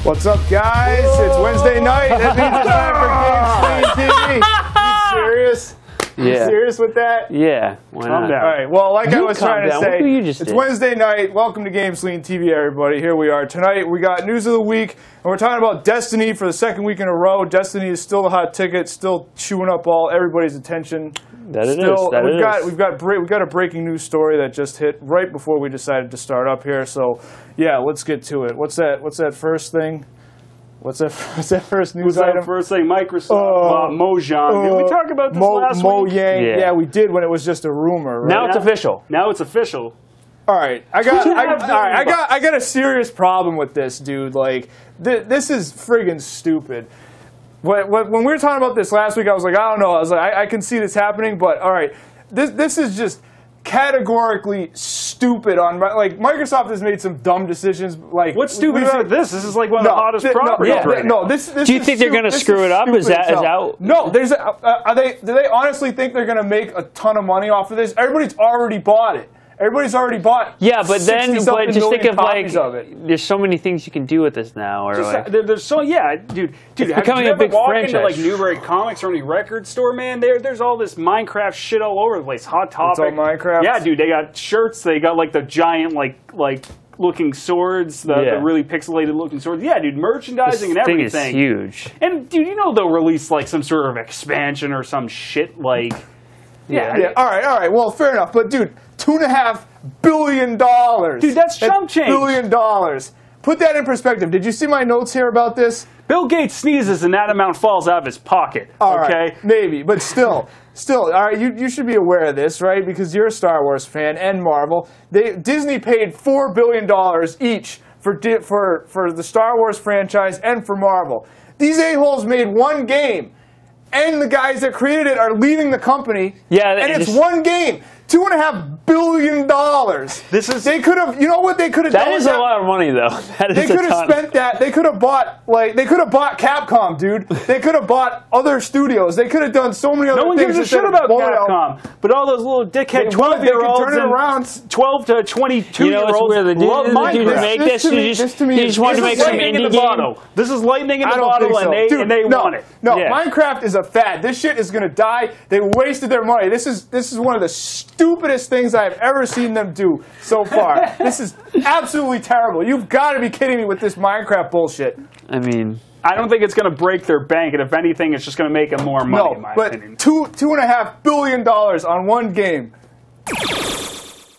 What's up, guys? Whoa. It's Wednesday night. That means it's time for GameSlean TV. You serious? Yeah. You serious with that? Yeah. Why not? All right. Well, like I was trying to say, it's Wednesday night. Welcome to GameSlean TV, everybody. Here we are tonight. We got news of the week, and we're talking about Destiny for the second week in a row. Destiny is still the hot ticket, still chewing up everybody's attention. We've got a breaking news story that just hit right before we decided to start up here. So, yeah, let's get to it. What's that first thing? What's that first news item? First thing? Microsoft, Mojang. Did we talk about this last week? Mojang. Yeah, we did when it was just a rumor. Right? Now it's official. Now it's official. All right, I got a serious problem with this, dude. Like, this is friggin' stupid. When we were talking about this last week, I was like, I don't know. I was like, I can see this happening, but all right, this is just categorically stupid. Like, Microsoft has made some dumb decisions. Like, what's stupid about this? This is like one of the hottest properties right now. This Do you think they're going to screw it up? Is out? No. Do they honestly think they're going to make a ton of money off of this? Everybody's already bought it. Everybody's already bought. Yeah, but just think of there's so many things you can do with this now. Or dude. It's becoming a big franchise. Into like Newbury Comics or any record store, man? There's all this Minecraft shit all over the place. Hot Topic. It's all Minecraft. Yeah, dude. They got shirts. They got like the giant like looking swords, the really pixelated looking swords. Yeah, dude, merchandising and everything. This thing is huge. And dude, you know they'll release like some sort of expansion or some shit like. Yeah. All right. Well, fair enough. But dude, $2.5 billion. Dude, that's chump change. $1 billion. Put that in perspective. Did you see my notes here about this? Bill Gates sneezes and that amount falls out of his pocket. All okay, right, maybe, but still. All right, you should be aware of this, right? Because you're a Star Wars fan and Marvel. Disney paid $4 billion each for the Star Wars franchise and for Marvel. These a-holes made one game. And the guys that created it are leaving the company. Yeah, and it's one game. $2.5 billion. They could have. You know what they could have done? That is a lot of money, though. They could have spent that. They could have bought Capcom, dude. They could have bought other studios. They could have done so many other things. No one gives a shit about Capcom. But all those little dickhead 12-year-olds and 12 to 22-year-olds love Minecraft. Make this. You just want to make some indie game. This is lightning in the bottle, and they want it. No, Minecraft is a fad. This shit is gonna die. They wasted their money. This is one of the stupidest things I've ever seen them do so far. This is absolutely terrible. You've got to be kidding me with this Minecraft bullshit. I mean, I don't think it's going to break their bank, and if anything, it's just going to make them more money, in my opinion. $2.5 billion on one game.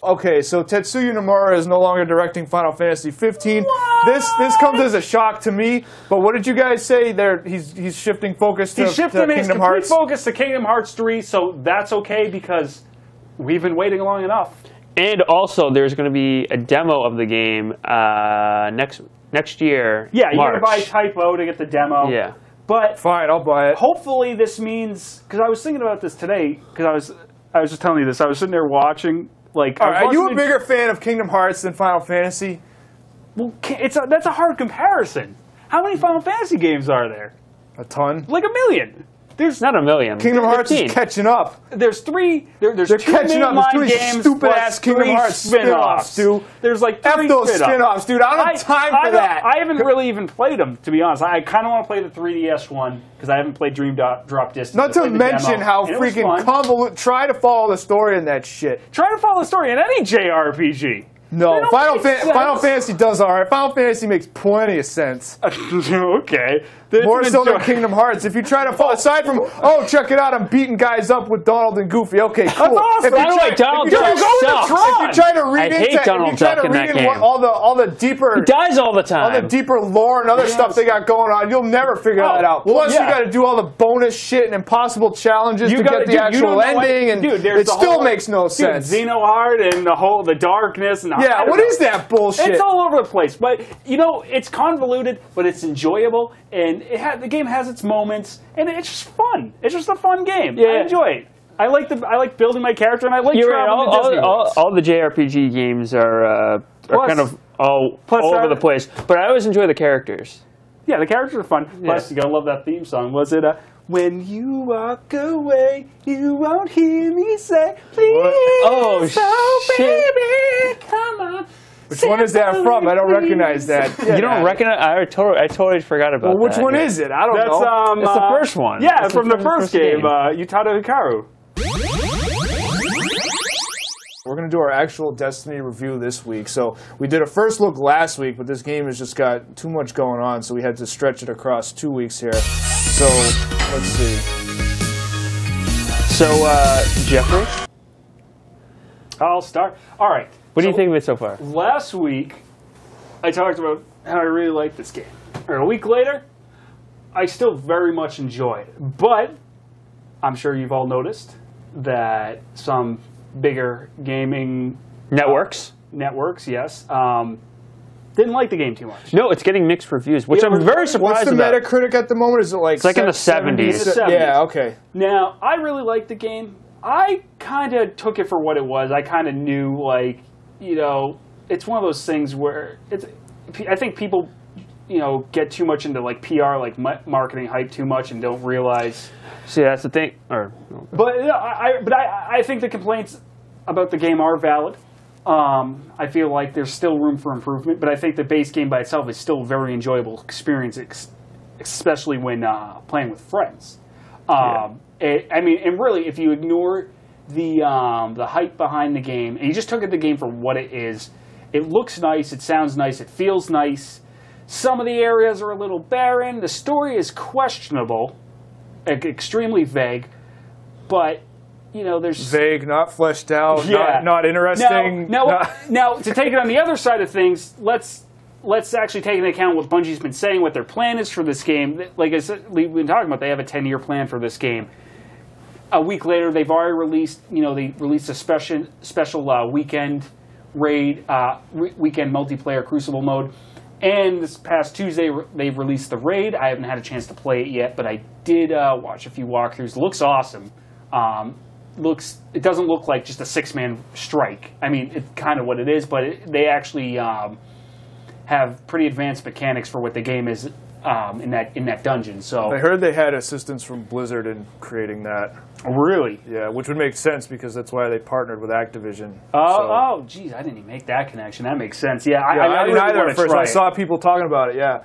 Okay, so Tetsuya Nomura is no longer directing Final Fantasy 15. What? This comes as a shock to me. But what did you guys say? He's shifting focus to Kingdom Hearts. He's shifting his complete focus to Kingdom Hearts 3, so that's okay because we've been waiting long enough. And also, there's going to be a demo of the game next year. Yeah, you got to buy Typo to get the demo. Yeah, but fine, I'll buy it. Hopefully, this means because I was thinking about this today. Because I was just telling you this. I was sitting there watching. Like, are you a bigger fan of Kingdom Hearts than Final Fantasy? Well, that's a hard comparison. How many Final Fantasy games are there? A ton. Like 1 million. There's not 1 million. Kingdom Hearts is catching up. There's three. There's They're two catching up. There's too many games stupid ass Kingdom Hearts spin-offs, dude. There's like 3 F those spin-offs, dude. I don't have time for that. I haven't really even played them, to be honest. I kind of want to play the 3DS one because I haven't played Dream Drop Distance. Not to mention how freaking convoluted. Try to follow the story in that shit. Try to follow the story in any JRPG. No, Final Fantasy does all right. Final Fantasy makes plenty of sense. Okay. More so than Kingdom Hearts. If you try to fall, aside from, check it out, I'm beating guys up with Donald and Goofy. Okay, cool. That's awesome. By the way, Donald Duck sucks. If you try to read all the deeper... He dies all the time. All the deeper lore and other stuff they got going on, you'll never figure that out. Plus, you got to do all the bonus shit and impossible challenges to get the actual ending, and it still makes no sense. Xenoheart and the darkness. And what is that bullshit? It's all over the place. But, it's convoluted, but it's enjoyable, and the game has its moments, and it's just fun. It's just a fun game. Yeah. I enjoy it. I like building my character, and I like traveling to Disney. All the JRPG games are kind of all over the place, but I always enjoy the characters. Yeah, the characters are fun. Plus, you gotta love that theme song. Was it when you walk away, you won't hear me say, please, shit. Baby, come on. Which one is that from? I don't recognize that. You don't recognize? I totally forgot about that. Well, which one is it? I don't know. It's the first one. Yeah, it's from the first game, Utada Hikaru. We're going to do our actual Destiny review this week. So we did a first look last week, but this game has just got too much going on, so we had to stretch it across 2 weeks here. So let's see. So, Jeffrey? I'll start. All right. What do you think of it so far? Last week, I talked about how I really liked this game. Or a week later, I still very much enjoy it. But I'm sure you've all noticed that some bigger gaming networks, yes, didn't like the game too much. No, it's getting mixed reviews, which I'm very surprised about. What's the Metacritic at the moment? Is it like it's like in the 70s? Yeah, okay. Now, I really liked the game. I kind of took it for what it was. I kind of knew, like, you know, it's one of those things where I think people, you know, get too much into like PR, like marketing hype too much, and don't realize. See, that's the thing. But I think the complaints about the game are valid. I feel like there's still room for improvement, but I think the base game by itself is still a very enjoyable experience, especially when playing with friends. I mean, and really, if you ignore the hype behind the game, and you just took the game for what it is, it looks nice, it sounds nice, it feels nice. Some of the areas are a little barren. The story is questionable, extremely vague, but you know, there's vague, not fleshed out, not interesting. Now, to take it on the other side of things, let's actually take into account what Bungie's been saying, what their plan is for this game. Like I said, we've been talking about, they have a 10-year plan for this game. A week later, they've already released, you know, they released a special weekend raid, weekend multiplayer Crucible mode. And this past Tuesday, they've released the raid. I haven't had a chance to play it yet, but I did watch a few walkthroughs. Looks awesome. It doesn't look like just a 6-man strike. I mean, it's kind of what it is, but they actually have pretty advanced mechanics for what the game is in that dungeon. So I heard they had assistance from Blizzard in creating that. Really? Yeah, which would make sense because that's why they partnered with Activision. Oh, geez, I didn't even make that connection. That makes sense. Yeah, I didn't either at first. I saw people talking about it. Yeah,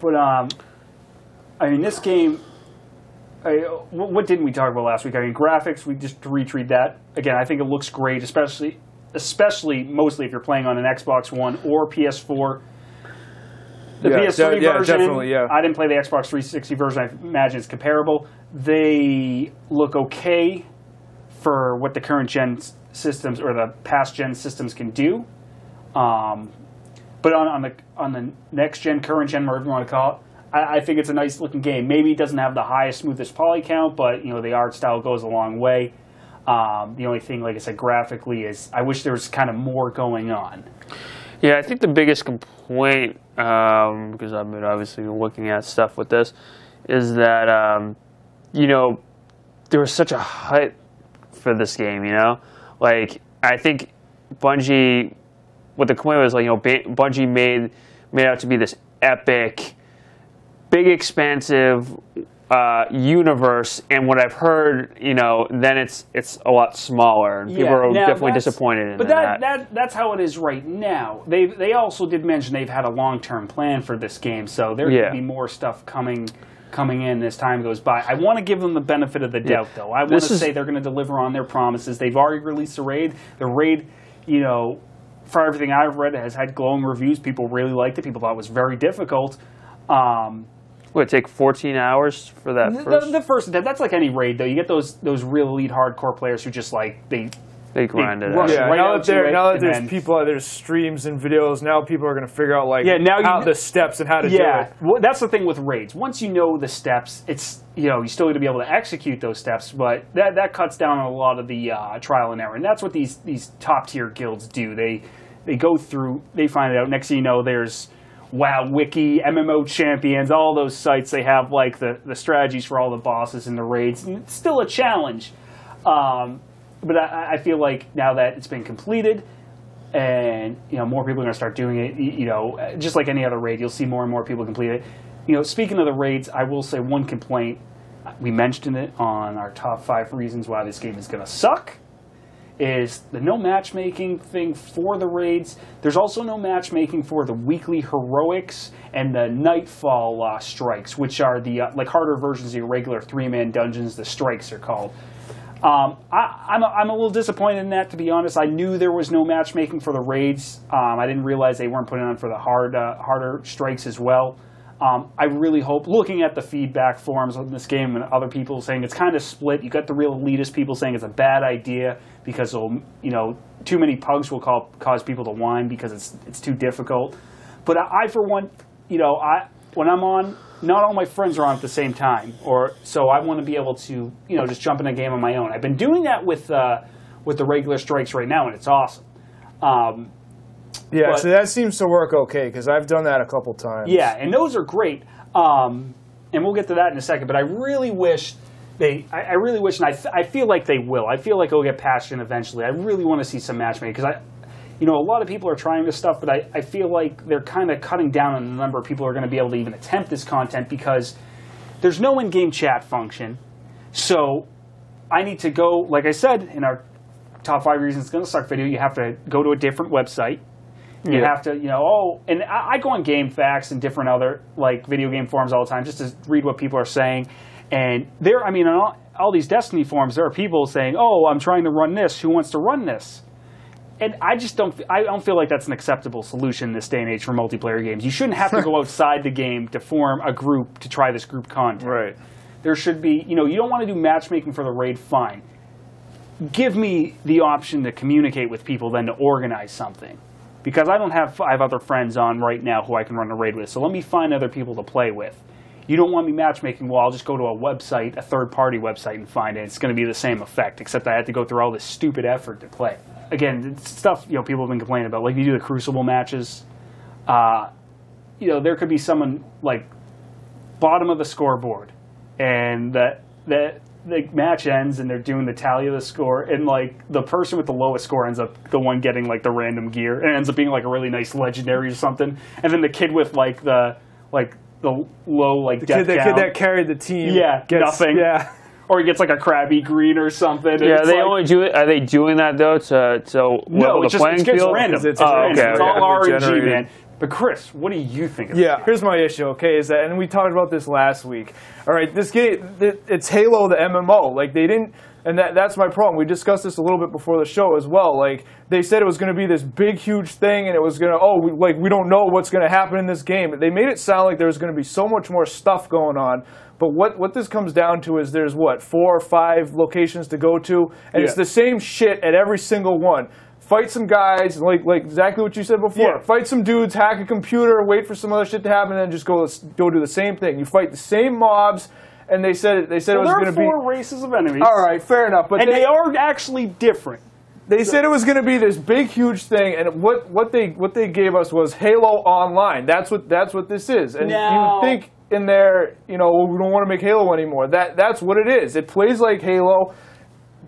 but I mean, this game. What didn't we talk about last week? I mean, graphics. We just retreat that again. I think it looks great, especially mostly if you're playing on an Xbox One or PS4. The PS3 version, definitely, yeah. I didn't play the Xbox 360 version. I imagine it's comparable. They look okay for what the current gen systems or the past gen systems can do. But on the next gen, current gen, whatever you want to call it, I think it's a nice looking game. Maybe it doesn't have the highest, smoothest poly count, but you know the art style goes a long way. The only thing, like I said, graphically is I wish there was kind of more going on. Yeah, I think the biggest complaint, because I've been obviously looking at stuff with this, is that, you know, there was such a hype for this game, you know? Like, I think Bungie, what the complaint was, like, you know, Bungie made out to be this epic, big, expansive universe, and what I've heard, you know, then it's a lot smaller, and people are definitely disappointed in that. But that's how it is right now. They also did mention they've had a long-term plan for this game, so there could be more stuff coming in as time goes by. I want to give them the benefit of the doubt, though. I want to say they're going to deliver on their promises. They've already released a raid. The raid, you know, for everything I've read, has had glowing reviews. People really liked it. People thought it was very difficult. Would it take 14 hours for that first? The first attempt. That's like any raid, though. You get those real elite hardcore players who just like they grind it out. Yeah, now that there's people, there's streams and videos. Now people are going to figure out the steps and how to do it. Well, that's the thing with raids. Once you know the steps, it's you still need to be able to execute those steps, but that cuts down on a lot of the trial and error. And that's what these top tier guilds do. They go through, they find it out. Next thing you know, there's WoW Wiki, MMO Champions, all those sites. They have like the strategies for all the bosses in the raids. And it's still a challenge. But I feel like now that it's been completed, and more people are going to start doing it. Just like any other raid, you'll see more and more people complete it. Speaking of the raids, I will say one complaint. We mentioned it on our top 5 reasons why this game is going to suck. is the no matchmaking thing for the raids. There's also no matchmaking for the weekly heroics and the nightfall strikes, which are the like harder versions of your regular 3-man dungeons. The strikes are called. I'm a little disappointed in that, to be honest. I knew there was no matchmaking for the raids. I didn't realize they weren't putting on for the harder strikes as well. I really hope, looking at the feedback forums on this game and other people saying it's kind of split. You got the real elitist people saying it's a bad idea because too many pugs will cause people to whine because it's too difficult. But I for one, when I'm on, not all my friends are on at the same time, so I want to be able to just jump in a game on my own. I've been doing that with the regular strikes right now, and it's awesome. Yeah, so that seems to work okay, because I've done that a couple times. Yeah, and those are great. And we'll get to that in a second, but I really wish I really wish, and I feel like they will. I feel like it'll get patched in eventually. I really want to see some matchmaking, because a lot of people are trying this stuff, but I feel like they're kind of cutting down on the number of people who are going to be able to even attempt this content, because there's no in-game chat function. So I need to go, like I said, in our top 5 reasons it's going to suck video, you have to go to a different website. You have to, and I go on GameFAQs and different other video game forums all the time just to read what people are saying. And on all these Destiny forums, there are people saying, "Oh, I'm trying to run this. Who wants to run this?" And I don't feel like that's an acceptable solution in this day and age for multiplayer games. You shouldn't have to go outside the game to form a group to try this group content. Right. There should be, you don't want to do matchmaking for the raid, fine. Give me the option to communicate with people then to organize something. Because I don't have 5 other friends on right now who I can run a raid with, so let me find other people to play with. You don't want me matchmaking, well, I'll just go to a website, a third-party website, and find it. It's going to be the same effect, except I had to go through all this stupid effort to play. Again, it's stuff people have been complaining about. Like, you do the Crucible matches, there could be someone, bottom of the scoreboard, and the match ends and they're doing the tally of the score, and the person with the lowest score ends up the one getting the random gear, and it ends up being a really nice legendary or something, and then the kid with the low death count, the kid that carried the team gets nothing, or he gets a crabby green or something. Yeah, are they doing that though to no, it's random. It's random. It's all RNG, man. But Chris, what do you think of it? Here's my issue, okay, is that, and we talked about this last week. All right, this game, it's Halo, the MMO. They didn't, and that's my problem. We discussed this a little bit before the show as well. They said it was going to be this big, huge thing, and it was going to, we don't know what's going to happen in this game. They made it sound like there was going to be so much more stuff going on. But what this comes down to is there's, 4 or 5 locations to go to, and it's the same shit at every single one. Fight some guys, like exactly what you said before. Yeah. Fight some dudes, hack a computer, wait for some other shit to happen, and then just go do the same thing. You fight the same mobs, and they said it was going to be... There are 4 races of enemies. All right, fair enough. But they are actually different. They said it was going to be this big, huge thing, and what they gave us was Halo Online. That's what this is. And you think in there, we don't want to make Halo anymore. That's what it is. It plays like Halo.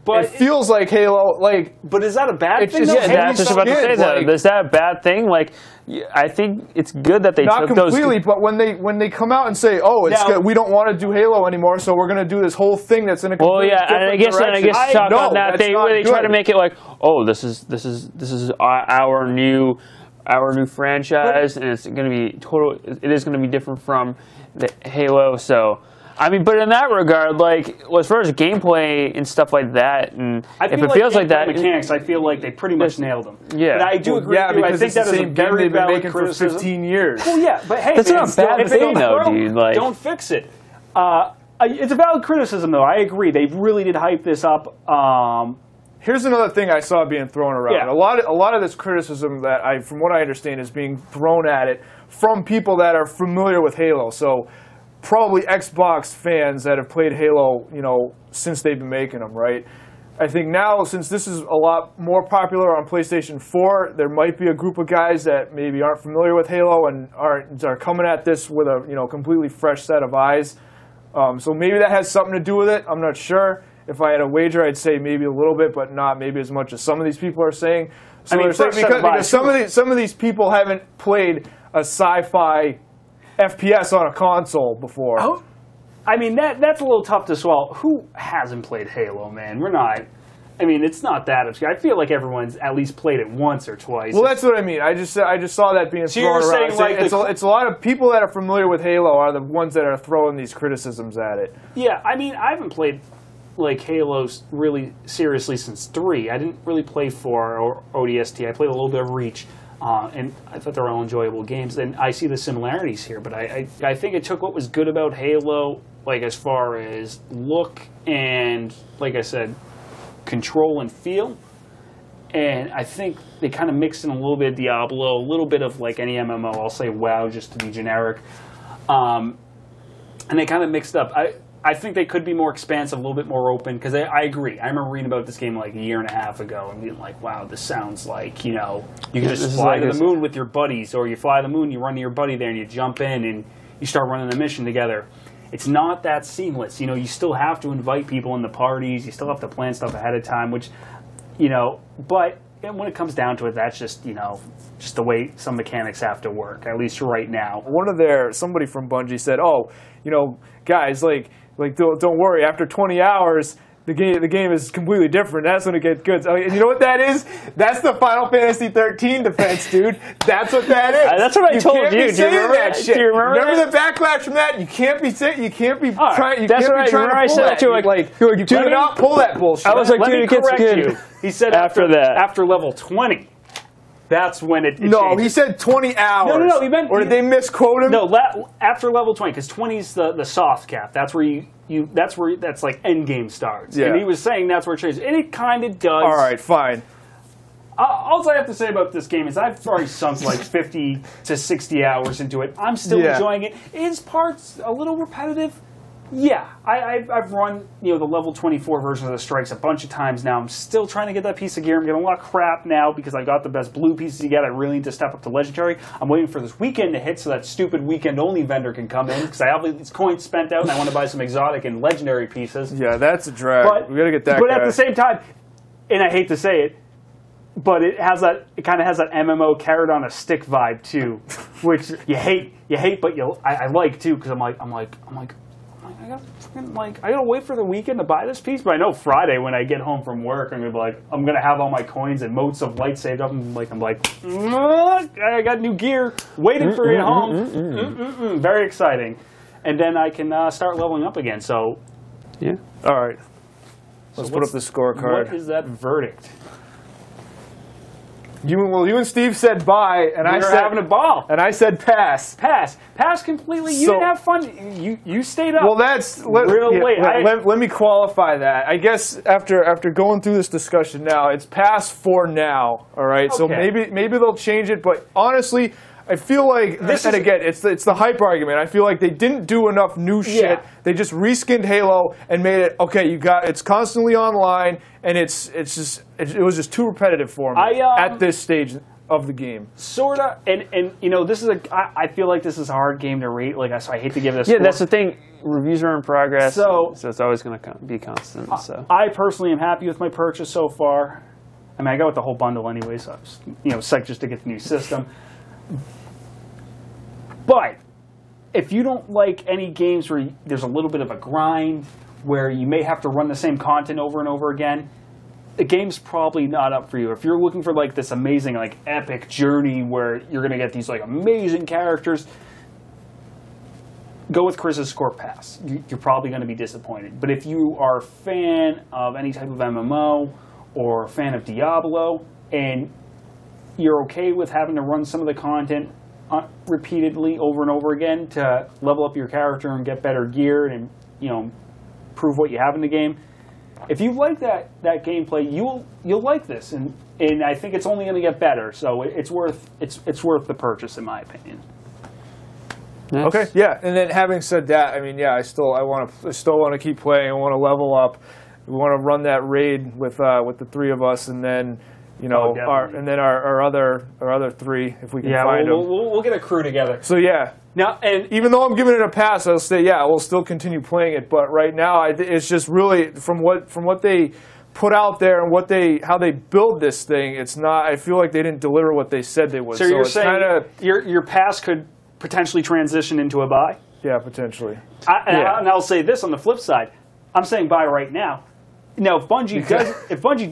But it feels like Halo, But is that a bad thing? That's just about to say that. Is that a bad thing? I think it's good that they not took those... Not completely, but when they come out and say, "Oh, it's good, we don't want to do Halo anymore, so we're going to do this whole thing that's in a completely different direction." I guess talk on that they try to make it this is our new franchise, and it's going to be it is going to be different from the Halo, so. But in that regard, as far as gameplay and stuff like that, and if it feels like that, mechanics, I feel like they pretty much nailed them. Yeah, but I do agree with you. I think that is a very valid criticism. For 15 years. Well, yeah, but hey, that's not a bad thing, though, dude. Don't fix it. It's a valid criticism, though. I agree. They really did hype this up. Here's another thing I saw being thrown around. Yeah. A lot of this criticism that from what I understand, is being thrown at it from people that are familiar with Halo. So. Probably Xbox fans that have played Halo, since they've been making them, right? I think now, since this is a lot more popular on PlayStation 4, there might be a group of guys that maybe aren't familiar with Halo and are coming at this with a completely fresh set of eyes. So maybe that has something to do with it. I'm not sure. If I had a wager, I'd say maybe a little bit, but not maybe as much as some of these people are saying. So because some of these people haven't played a sci-fi FPS on a console before. That's a little tough to swallow. Who hasn't played Halo, man? We're not. I mean, it's not that obscure. I feel like everyone's at least played it once or twice. Well, that's what I mean. I just saw that being thrown around. It's a lot of people that are familiar with Halo are the ones that are throwing these criticisms at it. Yeah, I mean, I haven't played like Halo really seriously since 3. I didn't really play 4 or ODST. I played a little bit of Reach, and I thought they were all enjoyable games. And I see the similarities here, but I think it took what was good about Halo, like as far as look and, like I said, control and feel, and I think they kind of mixed in a little bit of Diablo, a little bit of like any MMO. I'll say WoW just to be generic, and they kind of mixed up. I think they could be more expansive, a little bit more open, because I agree. I remember reading about this game like a year and a half ago and being like, wow, this sounds like, you know, you can just fly to the moon with your buddies, or you fly to the moon, you run to your buddy there and you jump in and you start running a mission together. It's not that seamless. You know, you still have to invite people in the parties. You still have to plan stuff ahead of time, which, you know, but when it comes down to it, that's just, you know, just the way some mechanics have to work, at least right now. Somebody from Bungie said, oh, you know, guys, like don't worry, after 20 hours, the game is completely different. That's when it gets good. And you know what that is? That's the Final Fantasy 13 defense, dude. That's what that is. That's what I told you. You can't be saying that shit. Do you remember the backlash from that? You can't be saying. You can't be trying. That's what I remember. I said that to you. You do not pull that bullshit. I was like, dude, it gets good. He said after level 20. That's when it No, changes. he said 20 hours. No, he meant... Or did they misquote him? No, after level 20, because 20 is the soft cap. That's where that's like end game starts. Yeah. And he was saying that's where it changes. And it kind of does. All right, fine. All I have to say about this game is I've already sunk like 50 to 60 hours into it. I'm still enjoying it. Is parts a little repetitive? Yeah, I've run the level 24 version of the strikes a bunch of times now. I'm still trying to get that piece of gear. I'm getting a lot of crap now because I got the best blue pieces to get. I really need to step up to legendary. I'm waiting for this weekend to hit so that stupid weekend-only vendor can come in because I have these coins spent out and I want to buy some exotic and legendary pieces. Yeah, that's a drag. We gotta get that. But at the same time, and I hate to say it, but it kind of has that MMO carrot on a stick vibe too, which you hate, but I like too because I'm like. I gotta wait for the weekend to buy this piece, but I know Friday when I get home from work, I'm gonna have all my coins and motes of light saved up, and I'm like, I got new gear waiting for you at home. Very exciting, and then I can start leveling up again. So, yeah. All right, let's put up the scorecard. What is that verdict? You and Steve said bye, and I said having a ball, and I said pass. Pass completely. You didn't have fun. You stayed up. Well, that's real late. Let me qualify that. I guess after going through this discussion now, it's pass for now. All right, so maybe they'll change it, but honestly, I feel like it's the hype argument. I feel like they didn't do enough new shit. Yeah. They just reskinned Halo and made it it's constantly online, and it was just too repetitive for me at this stage of the game. Sorta, and this is I feel like this is a hard game to rate. So I hate to give it a score. Yeah, that's the thing. Reviews are in progress, so it's always going to be constant. So I personally am happy with my purchase so far. I mean, I got with the whole bundle anyway, so I was psyched just to get the new system. But if you don't like any games where there's a little bit of a grind, where you may have to run the same content over and over again, the game's probably not up for you. If you're looking for this amazing epic journey where you're going to get these amazing characters, go with Chris's Score Pass. You're probably going to be disappointed. But if you are a fan of any type of MMO or a fan of Diablo and you're okay with having to run some of the content repeatedly over and over again to level up your character and get better gear and prove what you have in the game. If you like that gameplay, you'll like this, and I think it's only going to get better. So it's worth the purchase in my opinion. Nice. Okay, yeah. And then having said that, I mean, yeah, I still want to keep playing. I want to level up. We want to run that raid with the three of us, and then. Our other three, if we can find them. We'll get a crew together. So yeah. Now, and even though I'm giving it a pass, I'll say we'll still continue playing it. But right now, it's just really from what they put out there and how they build this thing. It's not. I feel like they didn't deliver what they said they would. So you're saying your pass could potentially transition into a buy? Yeah, potentially. And I'll say this on the flip side. I'm saying buy right now. Now, if Bungie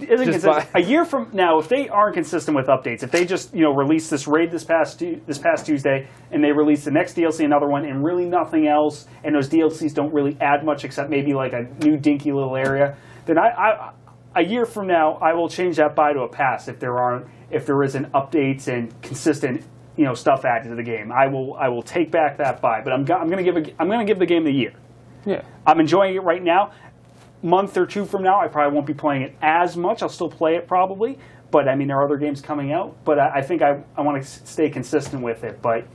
isn't consistent, a year from now, if they aren't consistent with updates, if they just release this raid this past Tuesday, and they release the next DLC, another one, and really nothing else, and those DLCs don't really add much except maybe like a new dinky little area, then a year from now I will change that buy to a pass if there isn't updates and consistent stuff added to the game. I will take back that buy, but I'm gonna give the game the year. Yeah, I'm enjoying it right now. Month or two from now, I probably won't be playing it as much. I'll still play it probably, but I mean there are other games coming out. But I think I want to stay consistent with it. But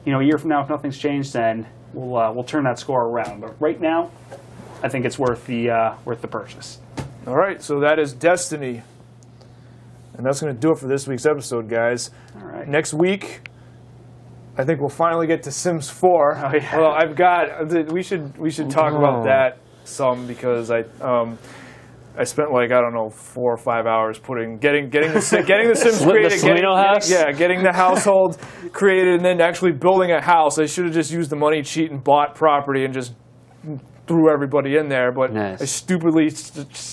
a year from now, if nothing's changed, then we'll turn that score around. But right now, I think it's worth the purchase. All right, so that is Destiny, and that's going to do it for this week's episode, guys. All right. Next week, I think we'll finally get to Sims 4. Oh, yeah. Well, we should talk about that some, because I spent like, I don't know, 4 or 5 hours getting the Sims created, getting the household created, and then actually building a house. I should have just used the money cheat and bought property and just threw everybody in there, but nice. I stupidly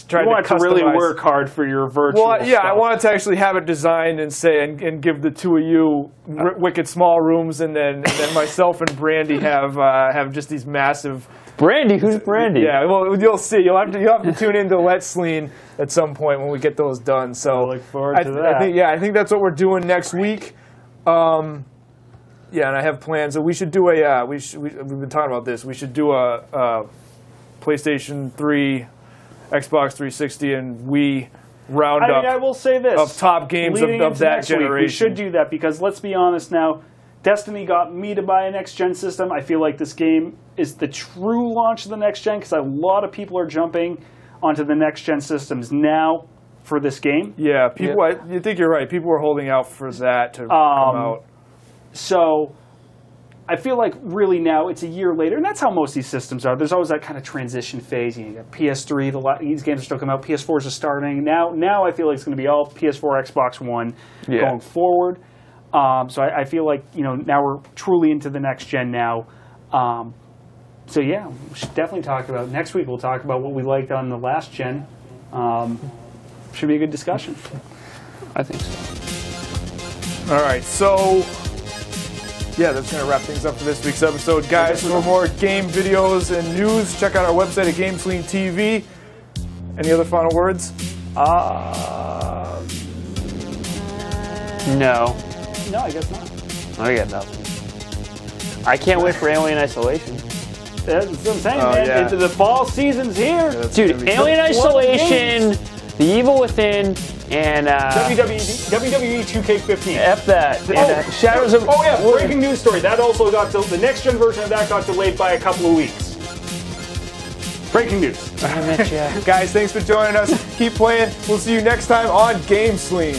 tried you want to customize. really work hard for your virtual Well, yeah, stuff. I wanted to actually have it designed and give the two of you wicked small rooms, and then myself and Brandy have just these massive. Brandy, who's Brandy? Yeah, well, you'll see. You'll have to tune into GameSlean at some point when we get those done. So I look forward to that. I think that's what we're doing next week. Yeah, and I have plans. So we should do we've been talking about this. We should do a PlayStation 3, Xbox 360, and Wii roundup. I will say this of top games of that generation. We should do that because let's be honest now. Destiny got me to buy a next-gen system. I feel like this game is the true launch of the next-gen because a lot of people are jumping onto the next-gen systems now for this game. Yeah, people. Yeah. You think you're right. People were holding out for that to come out. So I feel like really now it's a year later, and that's how most of these systems are. There's always that kind of transition phase. You got PS3, these games are still coming out. PS4s are starting. Now I feel like it's going to be all PS4, Xbox One going forward. So I feel like now we're truly into the next gen now. So yeah, we should definitely talk about next week. We'll talk about what we liked on the last gen. Should be a good discussion. I think so. All right, so yeah, that's going to wrap things up for this week's episode, guys. For more game videos and news, check out our website at GameSlean TV. Any other final words? No. No, I guess not. I got nothing. I can't wait for Alien Isolation. That's what I'm saying, Oh, man. yeah. The fall season's here. Yeah, Dude, Alien Isolation, The Evil Within, and WWE 2K15. F that. And, Shadows of... Oh yeah, breaking news story. That also got the next gen version of that got delayed by a couple of weeks. Breaking news. Guys, thanks for joining us. Keep playing. We'll see you next time on GameSlean.